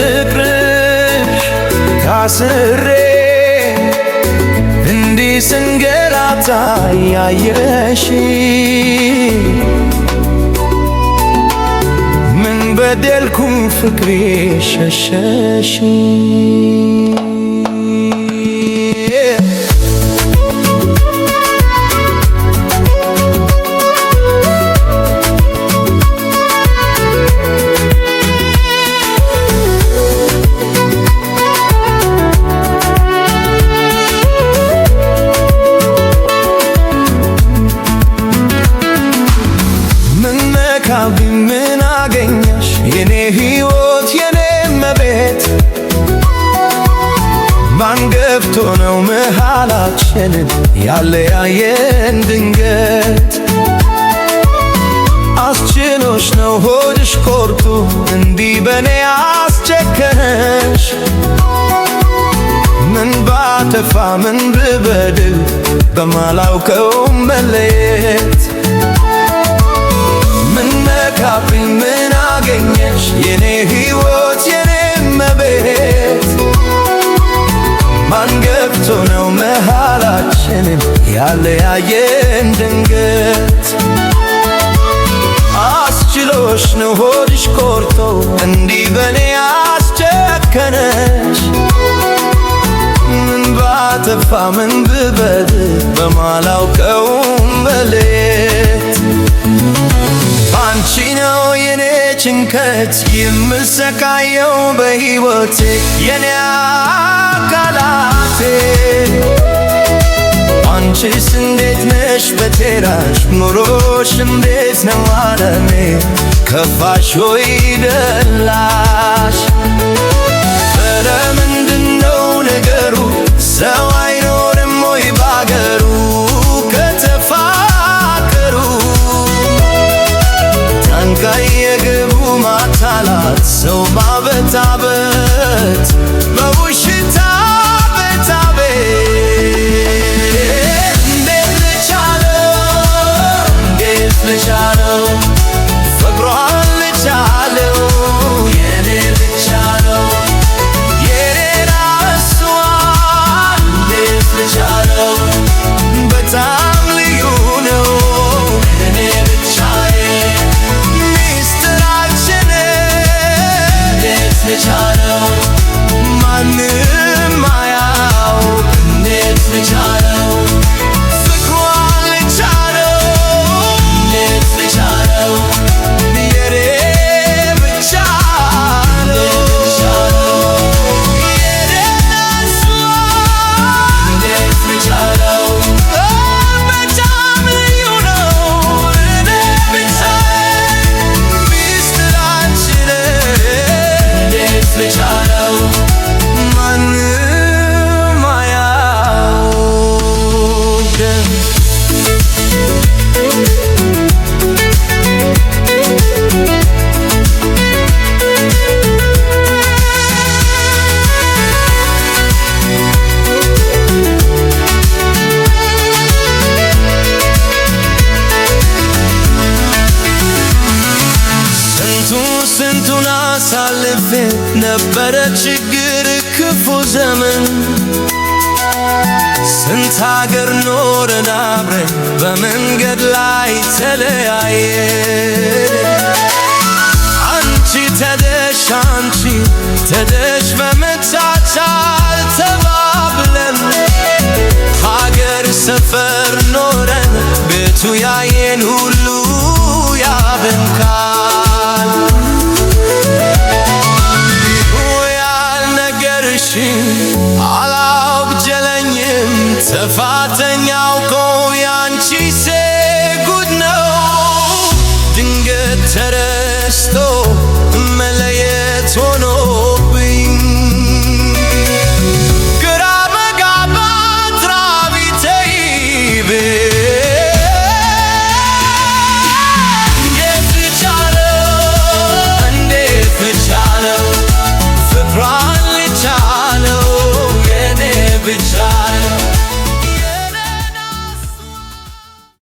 በፍቅርሽ ታስሬ እንዲህ ስንገላታ ያየሽ ምን በደልኩም ፍቅሬ ሸሸሽ ምን አገኘሽ የኔ ሕይወት የኔ መቤት ማን ገብቶ ነው መሃላችንን ያለያየን ድንገት አስችሎሽ ነው ሆድሽ ቆርጦ እንዲህ በኔ አስጨከነሽ ምን ባጠፋ ምን ብበድል በማላውቀው መለየት ምን ነካብኝ ምን አገኘሽ የኔ ሕይወት የኔ መቤት ማን ገብቶ ነው መሃላችንን ያለያየን ድንገት አስችሎሽ ነው ሆድሽ ቆርጦ እንዲህ በኔ አስጨከነሽ ምን ባጠፋ ምን ብበድል በማላውቀው መለየት አንቺ ነው የኔ ጭንቀት የምሰቃየው በሕይወቴ የኔ አካላቴ አንቺስ እንዴት ነሽ በቴራሽ ኑሮሽ እንዴት ነው አለሜ ከፋሽ ሆይ ደላሽ ኧረ ምንድነው ነገሩ ሰው አይኖርም ወይ ባገሩ የግቡ ማታላት ሰው ማበታበት በውሽታ ቤታቤት እንዴት ልቻለው ፍቅሯን ልቻለው የኔ ልቻለው የኔን እሷን እንዴት ልቻለው በጣም ልዩ ነው እኔ ብቻዬ ልቻለው ማንም አያውቅ እንዴት ልቻለው ፍቅሯን ልቻለው እንዴት ልቻለው የኔ ብቻ ነው የኔ እሷ እንዴት ልቻለው በጣም ልዩ ነው እኔ ብቻዬ ሚስጥራችን ልቻለው ማንም አያውቅም ስንቱን አሳልፌ ነበረ ችግር ክፉ ዘመን ስንት ሀገር ኖረን አብረን በመንገድ ላይ ተለያየን አንቺ ተደሽ በመቻቻል ተባብለን ሀገር ሰፈር ኖረን ቤቱ ያየን ሁሉ